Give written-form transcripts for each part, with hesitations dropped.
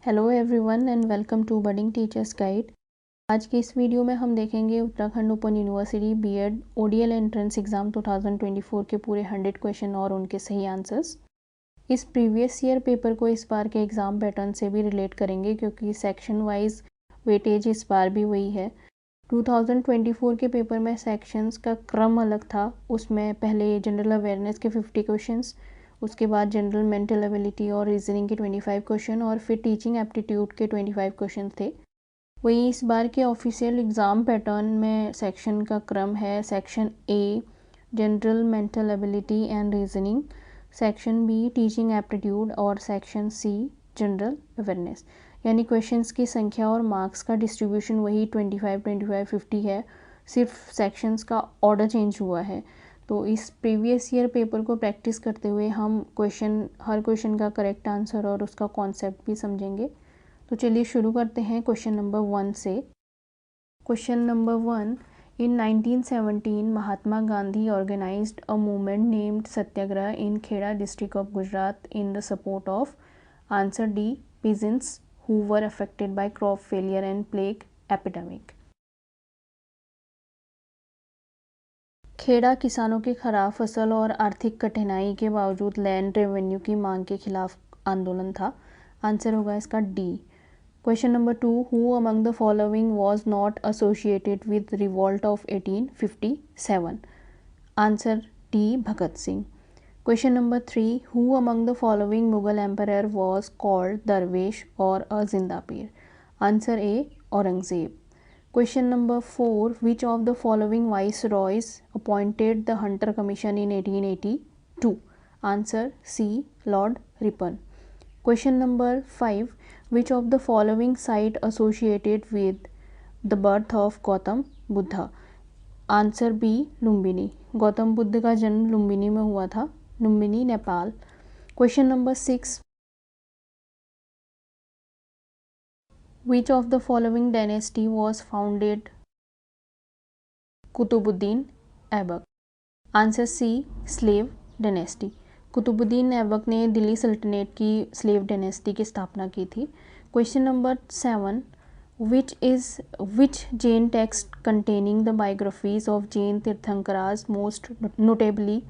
Hello everyone and welcome to budding teachers guide. आज के इस वीडियो में हम देखेंगे Uttarakhand open university BEd ODL entrance exam 2024 के पूरे 100 क्वेश्चन और उनके सही आंसर्स। इस प्रीवियस ईयर पेपर को इस बार के एग्ज़ाम पैटर्न से भी रिलेट करेंगे क्योंकि सेक्शन वाइज वेटेज इस बार भी वही है। 2024 के पेपर में सेक्शंस का क्रम अलग था। उसमें पहले जनरल अवेयरनेस के 50 क्वेश्चंस, उसके बाद जनरल मेंटल एबिलिटी और रीजनिंग के 25 क्वेश्चन और फिर टीचिंग एप्टीट्यूड के 25 क्वेश्चन थे। वहीं इस बार के ऑफिशियल एग्ज़ाम पैटर्न में सेक्शन का क्रम है section a general mental ability and reasoning, section be teaching aptitude और सेक्शन सी जनरल अवेयरनेस। यानी क्वेश्चंस की संख्या और मार्क्स का डिस्ट्रीब्यूशन वही 25 25 50 है, सिर्फ सेक्शंस का ऑर्डर चेंज हुआ है। तो इस प्रीवियस ईयर पेपर को प्रैक्टिस करते हुए हम हर क्वेश्चन का करेक्ट आंसर और उसका कॉन्सेप्ट भी समझेंगे। तो चलिए शुरू करते हैं क्वेश्चन नंबर 1 से। Question number 1, in 1917 Mahatma Gandhi organised a movement named satyagraha in Kheda district of Gujarat in the support of. Answer D peasants who were affected by crop failure and plague epidemic। Kheda किसानों के खराब फसल और आर्थिक कठिनाई के बावजूद लैंड रेवेन्यू की मांग के खिलाफ आंदोलन था। आंसर होगा इसका D. Question number 2, who among the following was not associated with revolt of 1857। Answer D Bhagat Singh. Question number 3, who among the following Mughal emperor was called दरवेश और अ जिंदा पीर। Answer A Aurangzeb. Question number 4, which of the following viceroys appointed the Hunter Commission in 1882? Answer C, Lord Ripon। Question number 5, which of the following site associated with the birth of Gautam Buddha? Answer B, Lumbini. Gautam Buddha का जन्म लुम्बिनी में हुआ था, Lumbini Nepal. Question number 6, which of the following dynasty was founded Qutbuddin Aibak. Answer C, slave dynasty. Qutbuddin Aibak ने दिल्ली सल्तनत की slave dynasty की स्थापना की थी। Question number 7, which Jain text containing the biographies of Jain Tirthankaras most notably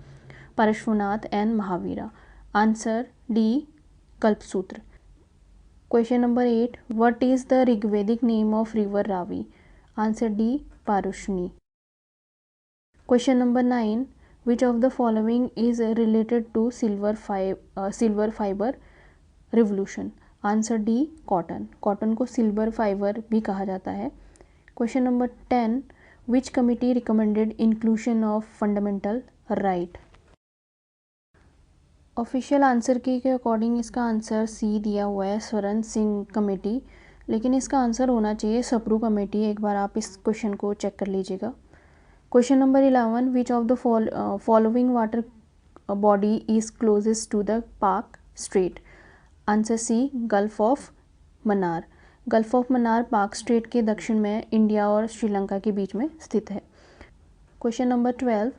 Parshvanath and Mahavira. Answer D, Kalpasutra. Question number 8, what is the Rigvedic name of river Ravi. Answer D, Parushni. Question number 9, which of the following is related to silver fiber revolution? Answer D, cotton। Cotton को silver fibre भी कहा जाता है। Question number 10, which committee recommended inclusion of fundamental right? Official answer की के according इसका answer C दिया हुआ है, स्वरण सिंह कमेटी, लेकिन इसका आंसर होना चाहिए सप्रू कमेटी। एक बार आप इस क्वेश्चन को चेक कर लीजिएगा। Question number 11, which of the following water body is closest to the Palk Strait. Answer C, gulf of Mannar. Gulf of Mannar Palk Strait के दक्षिण में इंडिया और श्रीलंका के बीच में स्थित है। Question number 12,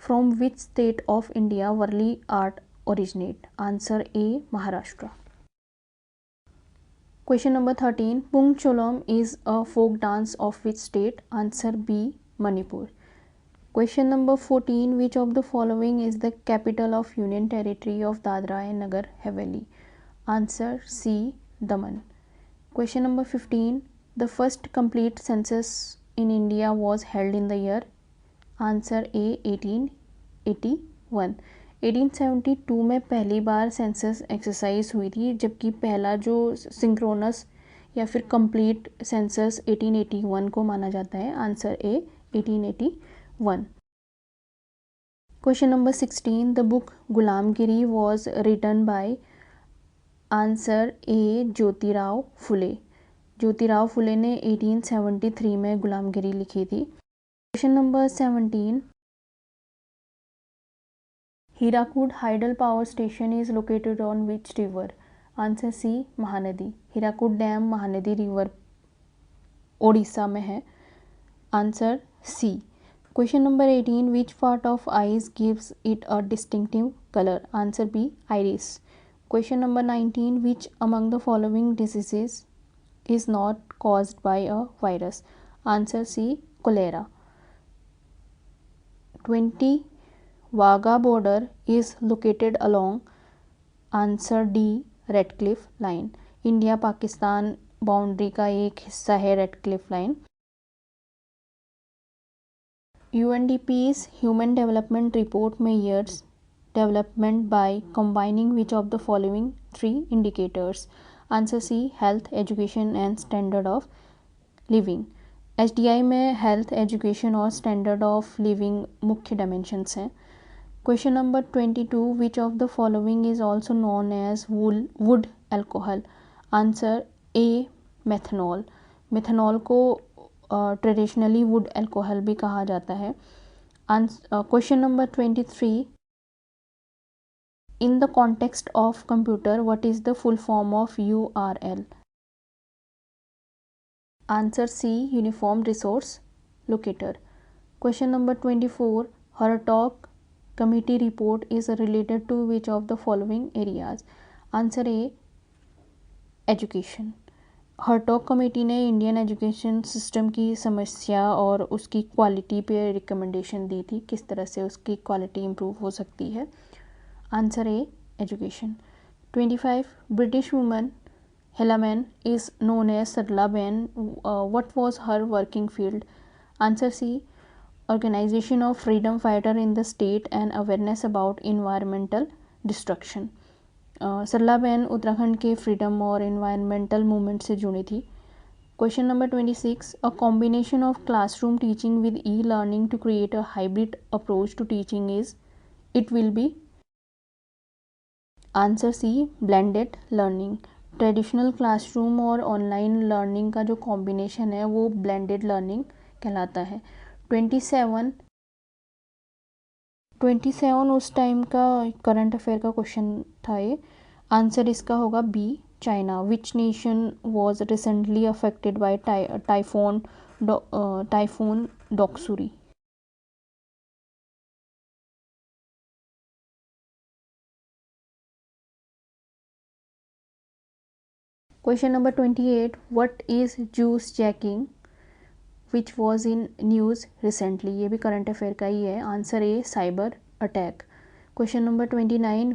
from which state of India Warli art originate. Answer A, Maharashtra. Question number 13, Pung Cholom is a folk dance of which state. Answer B, Manipur. Question number 14, which of the following is the capital of Union Territory of Dadra and Nagar Haveli? Answer C, Daman। Question number 15, the first complete census in India was held in the year। Answer A, 1881। 1872 में पहली बार census exercise हुई थी, जबकि पहला जो synchronous या फिर complete census 1881 को माना जाता है। Answer A, 1881। Question number 16, the book Gulamgiri was written by। Answer A, Jyotirao Phule. Jyotirao Phule ने 1873 में गुलामगिरी लिखी थी। Question number 17, Hirakud hydel power station is located on which river. Answer C, Mahanadi. Hirakud dam Mahanadi river Odisha में है। Answer C. Question number 18, which part of eyes gives it a distinctive color? Answer B, iris। Question number 19. Which among the following diseases is not caused by a virus? Answer C. Cholera. 20. Wagah border is located along? Answer D Radcliffe line. India Pakistan boundary का एक हिस्सा है Radcliffe line. UNDP's human development report measures development by combining which of the following three indicators? Answer C. Health, education and standard of living. HDI में health, education और standard of living मुख्य dimensions हैं. Question number 22. Which of the following is also known as wood alcohol? Answer A. methanol. methanol को traditionally would alcohol भी कहा जाता है. Question number 23. In the context of computer, what is the full form of URL? Answer C. Uniform Resource Locator. Question number 24. Hartog committee report is related to which of the following areas? Answer A. Education. Hartog committee ने Indian education system की समस्या और उसकी quality पे recommendation दी थी, किस तरह से उसकी क्वालिटी इम्प्रूव हो सकती है. Answer A. Education. 25. British woman Heilemann is known as Sarla Ben. What was her working field? Answer C. Organization of freedom fighter in the state and awareness about environmental destruction. Sarla Ben Uttarakhand के freedom और environmental movement से जुड़ी थी. Question number 26. A combination of classroom teaching with e learning to create a hybrid approach to teaching is? It will be. Answer C. Blended learning. Traditional classroom और online learning का जो combination है वो blended learning कहलाता है. 27 उस time का current affair का क्वेश्चन था ये. आंसर इसका होगा B. China. Which nation was recently affected by typhoon Doksuri? Question number 28. What is juice jacking which was in news recently? ये भी करंट अफेयर का ही है. Answer A. Cyber attack. Question number 29.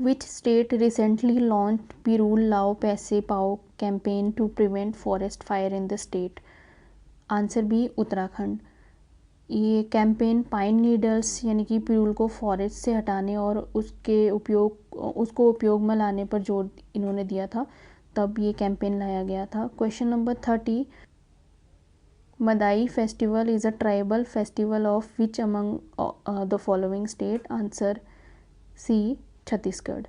Which state recently launch Pirul Lao Paise Pao campaign to prevent forest fire in the state? Answer B. Uttarakhand. ये campaign pine needles यानी कि पिरूल को फॉरेस्ट से हटाने और उसको उपयोग में लाने पर जोर इन्होंने दिया था, तब ये कैंपेन लाया गया था. Question number 30. Madai festival is a tribal festival of which among the following state? Answer C. Chhattisgarh.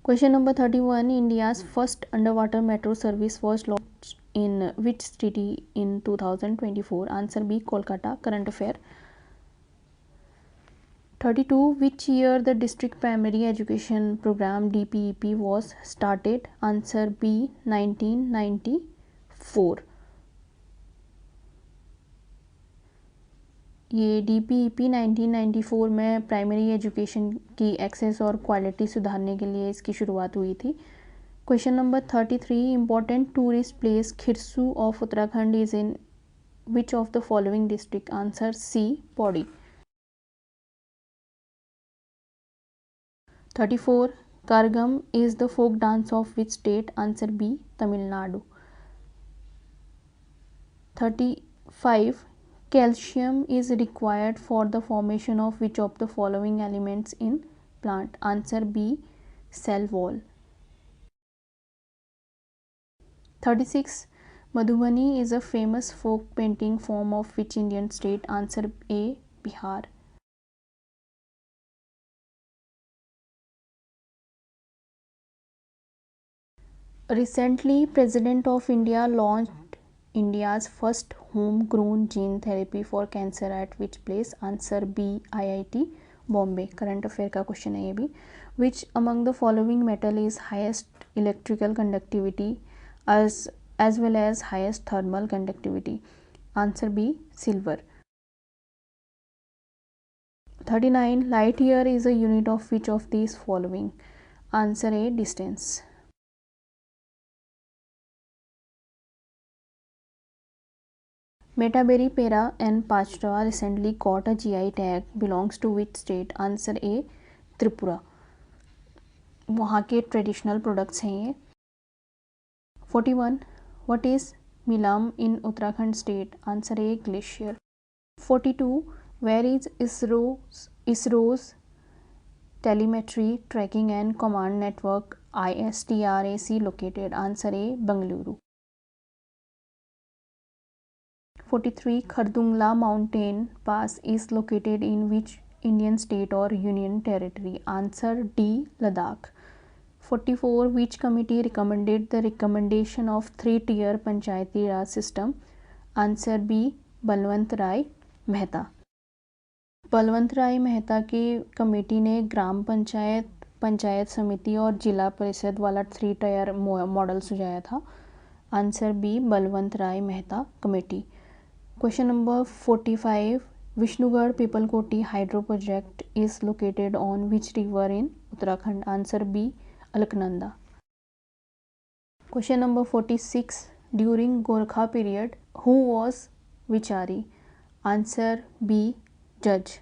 Question number 31. India's first underwater metro service was launched in which city in 2024? Answer B. Kolkata. Current affair. 32. Which year the district primary education program DPEP was started? Answer B. 1994. ये DPEP 1994 में primary education की access और quality सुधारने के लिए इसकी शुरुआत हुई थी. Question number 33. Important tourist place Khirsu of Uttarakhand is in which of the following district? Answer C. Pauri. 34. Kargam is the folk dance of which state? Answer B. Tamil Nadu. 35. Calcium is required for the formation of which of the following elements in plant? Answer B. Cell wall. 36. Madhubani is a famous folk painting form of which Indian state? Answer A. Bihar. Recently, President of India launched India's first homegrown gene therapy for cancer at which place? Answer B. IIT Bombay. Current affair का question है ये भी. Which among the following metal is highest electrical conductivity as well as highest thermal conductivity? Answer B. Silver. 39. Light year is a unit of which of these following? Answer A. Distance. Metaberry Pera and Pachra recently got a GI tag. Belongs to which state? Answer A. Tripura. वहाँ के traditional products हैं ये. 41. What is Milam in Uttarakhand state? Answer A. Glacier. 42. Where is ISRO's telemetry tracking and command network ISTRAC located? Answer A. Bengaluru. 43. Khardungla mountain pass is located in which Indian state or union territory? Answer D. Ladakh. 44. Which committee recommended the recommendation of 3-tier Panchayati Raj system? Answer B. Balwant Rai Mehta. Balwant Rai Mehta की committee ने ग्राम पंचायत, पंचायत समिति और जिला परिषद वाला 3-tier model सुझाया था. Answer B. Balwant Rai Mehta committee. Question number 45. Vishnugad Pipalkoti hydro project is located on which river in Uttarakhand? Answer B. Alaknanda. Question number 46. During Gorkha period who was vichari? Answer B. जज,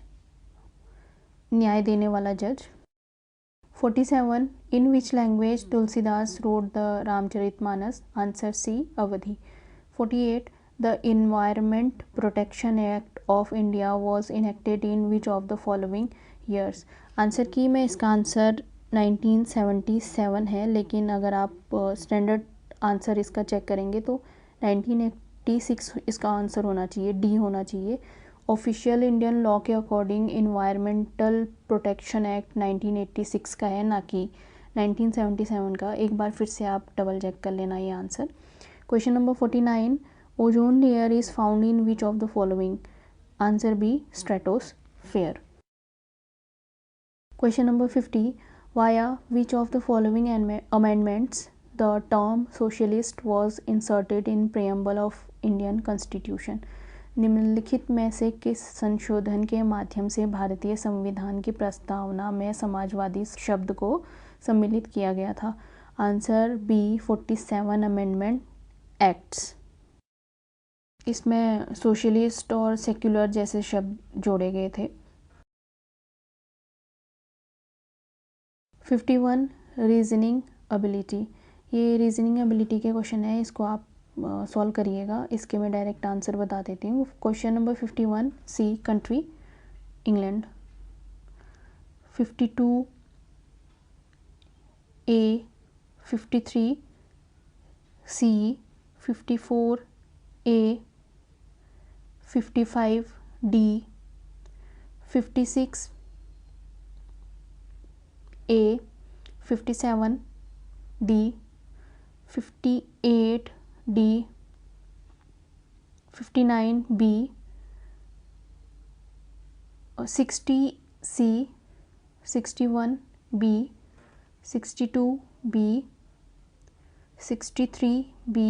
न्याय देने वाला जज. 47. In which language Tulsidas wrote the Ramcharitmanas? Answer C. Awadhi. 48. The environment protection act of India was enacted in which of the following years? Answer की में इसका answer 1977 है, लेकिन अगर आप स्टैंडर्ड आंसर इसका चेक करेंगे तो 1986 इसका आंसर होना चाहिए, डी होना चाहिए. ऑफिशियल इंडियन लॉ के अकॉर्डिंग इन्वायरमेंटल प्रोटेक्शन एक्ट 1986 का है, ना कि 1977 का. एक बार फिर से आप डबल चेक कर लेना ये answer. Question number 49. Ozone layer is found in which of the following? Answer B. Stratosphere. Question number 50. Via which of the following amendments the term socialist was inserted in preamble of Indian constitution? निम्नलिखित में से किस संशोधन के माध्यम से भारतीय संविधान की प्रस्तावना में समाजवादी शब्द को सम्मिलित किया गया था? Answer B. 47 amendment acts. इसमें सोशलिस्ट और सेक्युलर जैसे शब्द जोड़े गए थे. 51. Reasoning ability. ये रीजनिंग एबिलिटी के क्वेश्चन है, इसको आप सॉल्व करिएगा. इसके मैं डायरेक्ट आंसर बता देती हूँ. Question number 51. C. Country England. 52. A. 53. C. 54. A. 55. D. 56. A. 57. D. 58. D. 59. B. 60. C. 61. B. 62. B. 63. B.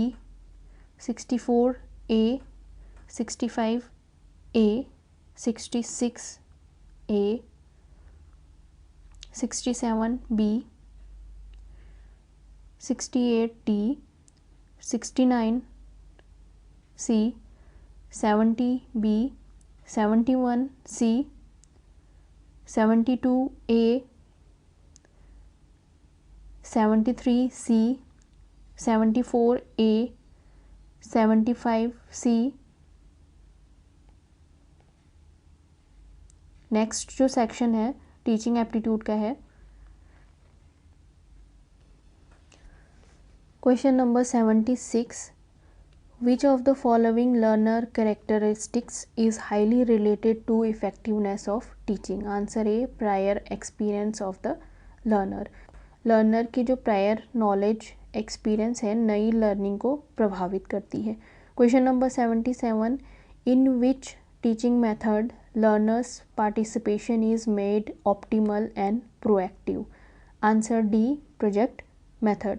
64. A. 65. A. 66. A. 67. B. 68. D. 69. C. 70. B. 71. C. 72. A. 73. C. 74. A. 75. C. Next जो section है teaching aptitude का है. Question number 76. Which of the following learner characteristics is highly related to effectiveness of teaching? Answer A. Prior experience of the learner. Learner की जो prior knowledge experience है नई learning को प्रभावित करती है. Question number 77. In which teaching method learners participation is made optimal and proactive? Answer D. Project method.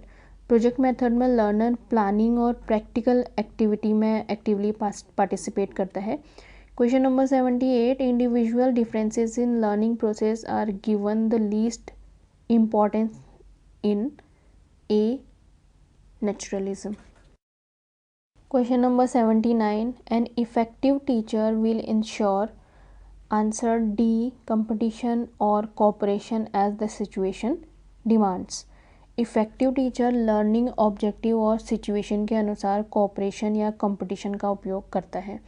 Project method में learner planning और प्रैक्टिकल एक्टिविटी में एक्टिवली पार्टिसिपेट करता है. Question number 78. Individual differences in learning process are given the least importance in A. Naturalism. Question number 79. An effective teacher will ensure answer D. Competition or cooperation as the situation demands. Effective teacher learning objective और situation के अनुसार cooperation या competition का उपयोग करता है.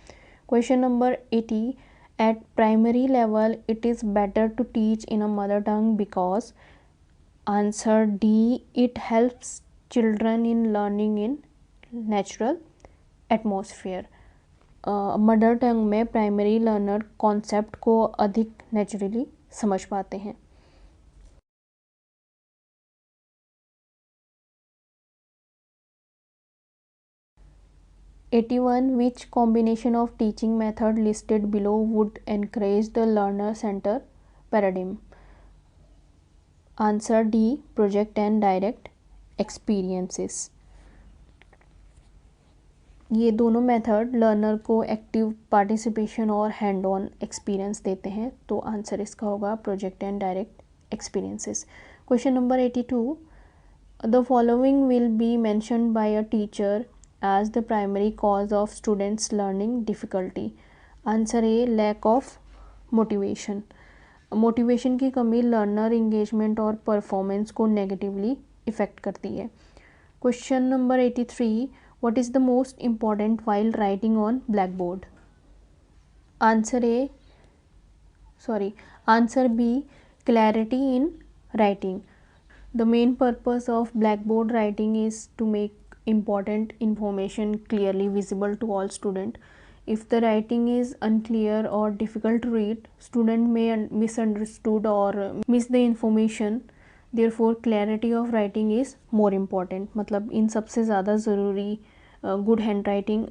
Question number 80. At primary level it is better to teach in a mother tongue because answer D. It helps children in learning in natural atmosphere. Mother tongue में primary learner concept को अधिक naturally समझ पाते हैं. '81. Which combination of teaching method listed below would encourage the learner-center paradigm? Answer D. Project and direct experiences. ये दोनों method learner को active participation और हैंड ऑन एक्सपीरियंस देते हैं, तो आंसर इसका होगा project and direct experiences. Question number 82. The following will be mentioned by a teacher as the primary cause of students learning difficulty. Answer A. lack of motivation. Motivation की कमी learner engagement और performance को negatively effect करती है. Question number 83. What is the most important while writing on black board? Answer B. Clarity in writing. The main purpose of black board writing is to make important information clearly visible to all student. If the writing is unclear or difficult to read, student may misunderstood or miss the information. Therefore clarity of writing is more important. मतलब इन सबसे ज़्यादा ज़रूरी good hand writing,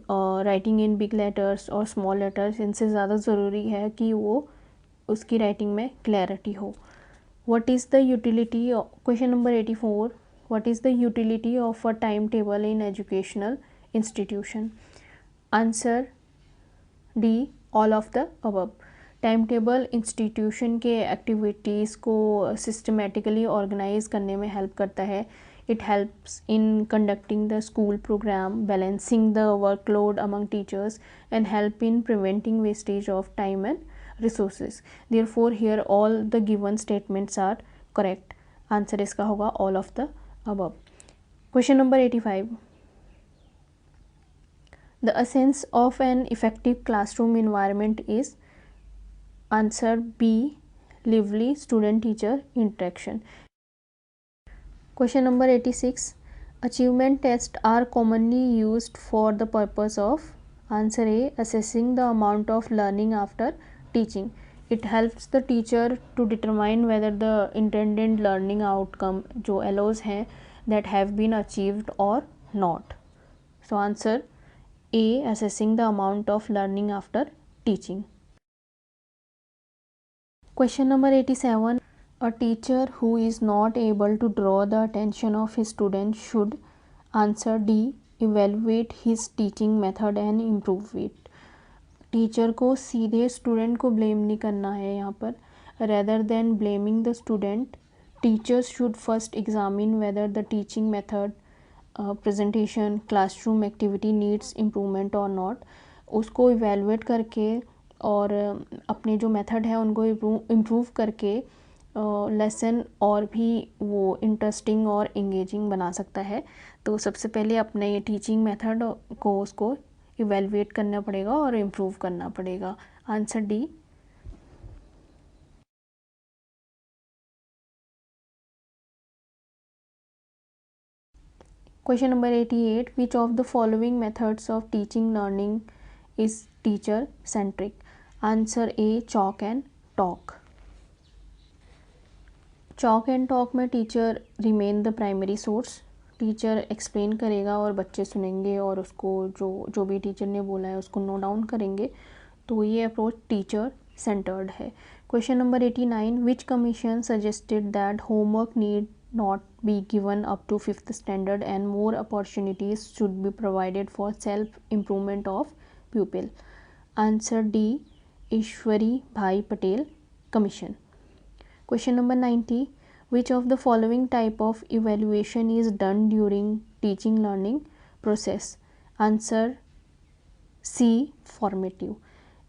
writing in big letters और small letters, इनसे ज़्यादा ज़रूरी है कि वो उसकी राइटिंग में क्लैरिटी हो. What is the utility of question number 84. What is the utility of a timetable in educational institution? Answer D. all of the above. Time table institution के एक्टिविटीज़ को सिस्टमेटिकली ऑर्गेनाइज करने में help करता है. It helps in conducting the school programme, balancing the workload among teachers and help in preventing wastage of time and resources. Therefore here all the given statements are correct. Answer इसका होगा all of the above. Question number 85. The essence of an effective classroom environment is answer B. lively student teacher interaction. Question number 86. Achievement tests are commonly used for the purpose of answer A. assessing the amount of learning after teaching. It helps the teacher to determine whether the intended learning outcome जो allows हैं that have been achieved or not. So answer A. assessing the amount of learning after teaching. Question number 87. A teacher who is not able to draw the attention of his students should answer D. evaluate his teaching method and improve it. Teacher को सीधे student को blame नहीं करना है यहाँ पर. Rather than blaming the student, teachers should first examine whether the teaching method, presentation, classroom activity needs improvement और not. उसको इवेलुएट करके और अपने जो मेथड है उनको इम्प्रूव करके लेसन और भी वो इंटरेस्टिंग और इंगेजिंग बना सकता है. तो सबसे पहले अपने ये टीचिंग मेथड को उसको इवेलुएट करना पड़ेगा और इम्प्रूव करना पड़ेगा. Answer D. Question number 88. Which of the following methods of teaching learning is teacher centric? Answer A. Chalk and talk. Chalk and talk में teacher remain the primary source. Teacher explain करेगा और बच्चे सुनेंगे और उसको जो भी टीचर ने बोला है उसको नोट डाउन करेंगे. तो ये अप्रोच टीचर सेंटर्ड है. Question number 89. Which commission suggested that homework need not be given up to 5th standard and more opportunities should be provided for self improvement of pupil? Answer D. Ishwari Bhai Patel Commission. Question number 90. Which of the following type of evaluation is done during teaching learning process? Answer C. Formative.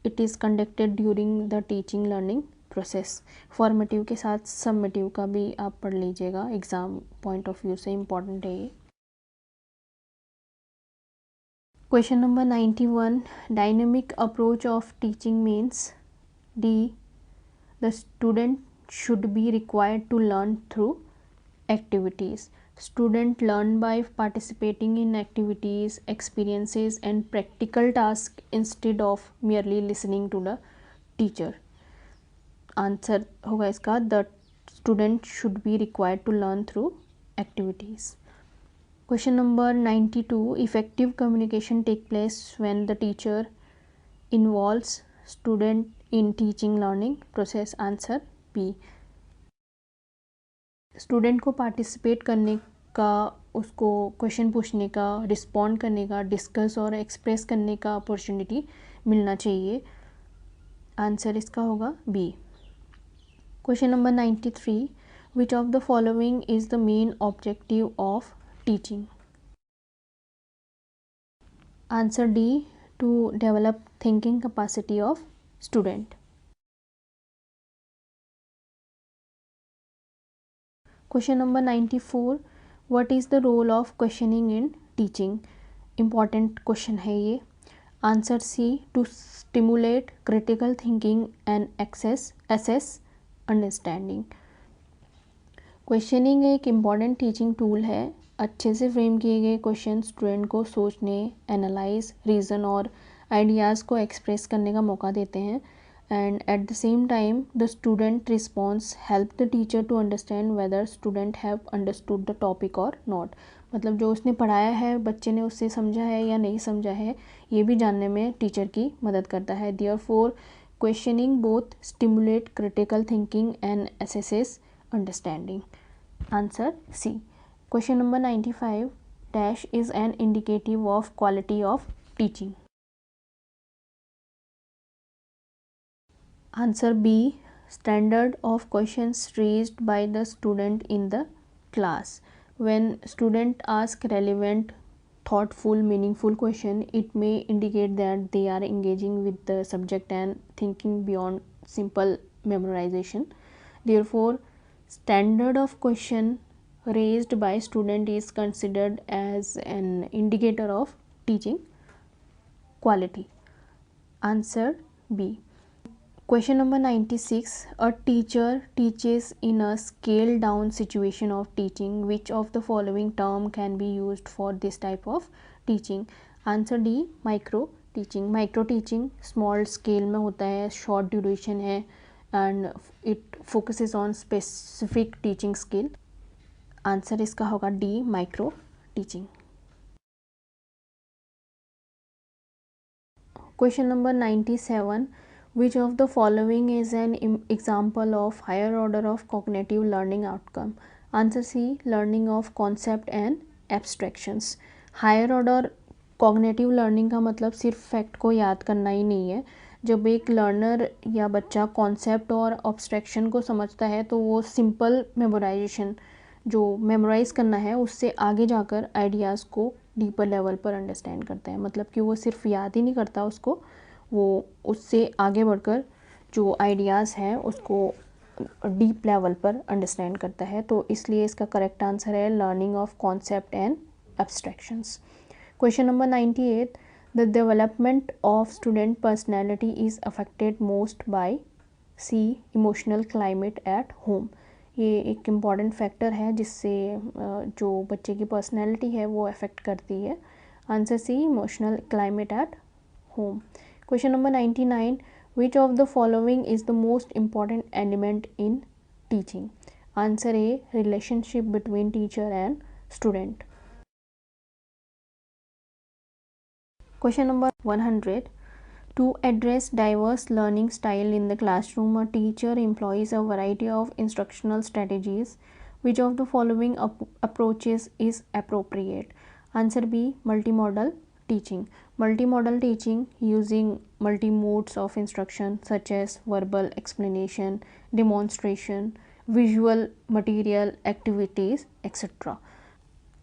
It is conducted during the teaching learning process. Formative के साथ summative का भी आप पढ़ लीजिएगा, exam point of view से important है ये. Question number 91. Dynamic approach of teaching means D. The student should be required to learn through activities. Student learn by participating in activities, experiences and practical tasks instead of merely listening to the teacher. Answer होगा इसका the student should be required to learn through activities. Question number 92. Effective communication take place when the teacher involves student in teaching learning process. Answer B. Student को participate करने का, उसको question पूछने का, respond करने का, डिस्कस और express करने का अपॉर्चुनिटी मिलना चाहिए. आंसर इसका होगा B. Question number 93. Which of the following is the main objective of teaching? Answer D. To develop thinking capacity of student. Question number 94. What is the role of questioning in teaching? Important question है ये. Answer C. To stimulate critical thinking and assess understanding. Questioning एक important teaching tool है. अच्छे से frame किए गए question student को सोचने, एनालाइज, रीज़न और आइडियाज़ को एक्सप्रेस करने का मौका देते हैं. And at the same time the student response help the teacher to understand whether student have understood the topic or not. मतलब जो उसने पढ़ाया है बच्चे ने उससे समझा है या नहीं समझा है, ये भी जानने में टीचर की मदद करता है. Therefore questioning both stimulate critical thinking and assesses understanding. Answer C. Question number 95. Dash is an indicative of quality of teaching. Answer B. Standard of questions raised by the student in the class. When student ask relevant, thoughtful, meaningful question, it may indicate that they are engaging with the subject and thinking beyond simple memorization. Therefore, standard of question raised by student is considered as an indicator of teaching quality. Answer B. Question number 96. A teacher teaches in a scaled down situation of teaching. Which of the following term can be used for this type of teaching? Answer D. Micro teaching. Micro teaching small scale में होता है, short duration है and it focuses on specific teaching skill. Answer इसका होगा D. Micro teaching. Question number 97. Which of the following is an example of higher order of cognitive learning outcome? Answer C. Learning of concept and abstractions. Higher order cognitive learning का मतलब सिर्फ fact को याद करना ही नहीं है. जब एक लर्नर या बच्चा कॉन्सेप्ट और ऑब्स्ट्रैक्शन को समझता है तो वो सिंपल मेमोराइजेशन जो मेमोराइज़ करना है उससे आगे जाकर आइडियाज़ को डीपर लेवल पर अंडरस्टैंड करता है. मतलब कि वो सिर्फ याद ही नहीं करता उसको, वो उससे आगे बढ़कर जो आइडियाज़ हैं उसको डीप लेवल पर अंडरस्टैंड करता है. तो इसलिए इसका करेक्ट आंसर है learning of concept and abstractions. Question number 98. The development of student personality is affected most by C. Emotional climate at home. ये एक इम्पॉर्टेंट फैक्टर है जिससे जो बच्चे की पर्सनैलिटी है वो अफेक्ट करती है. Answer C. Emotional climate at home. Question number 99. Which of the following is the most important element in teaching? Answer A. Relationship between teacher and student. Question number 100. To address diverse learning style in the classroom, a teacher employs a variety of instructional strategies. Which of the following approaches is appropriate? Answer B. Multimodal teaching. Multimodal teaching using multi-modes of instruction such as verbal explanation, demonstration, visual material activities, etc.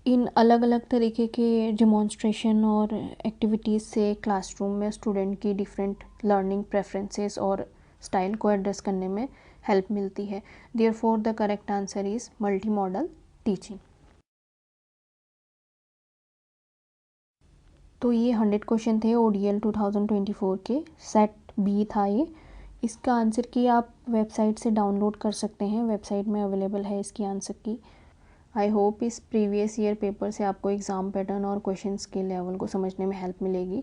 इन अलग अलग तरीके के demonstration और activities से classroom में student की different learning preferences और style को एड्रेस करने में हेल्प मिलती है. Therefore the correct answer is multi modal teaching. तो ये 100 क्वेश्चन थे ODL 2024 के. सेट बी था ये. इसका आंसर की आप वेबसाइट से डाउनलोड कर सकते हैं. वेबसाइट में अवेलेबल है इसकी आंसर की. आई होप इस प्रीवियस ईयर पेपर से आपको एग्ज़ाम पैटर्न और क्वेश्चंस के लेवल को समझने में हेल्प मिलेगी.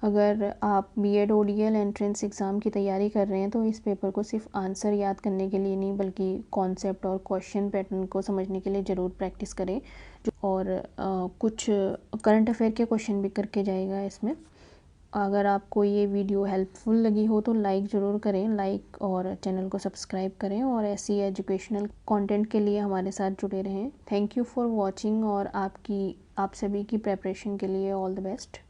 अगर आप बीएड ODL एंट्रेंस एग्ज़ाम की तैयारी कर रहे हैं तो इस पेपर को सिर्फ आंसर याद करने के लिए नहीं बल्कि कॉन्सेप्ट और क्वेश्चन पैटर्न को समझने के लिए ज़रूर प्रैक्टिस करें. और कुछ करंट अफेयर के क्वेश्चन भी करके जाएगा इसमें. अगर आपको ये वीडियो हेल्पफुल लगी हो तो लाइक ज़रूर करें. लाइक और चैनल को सब्सक्राइब करें और ऐसी एजुकेशनल कंटेंट के लिए हमारे साथ जुड़े रहें. थैंक यू फॉर वॉचिंग और आप सभी की प्रेपरेशन के लिए ऑल द बेस्ट.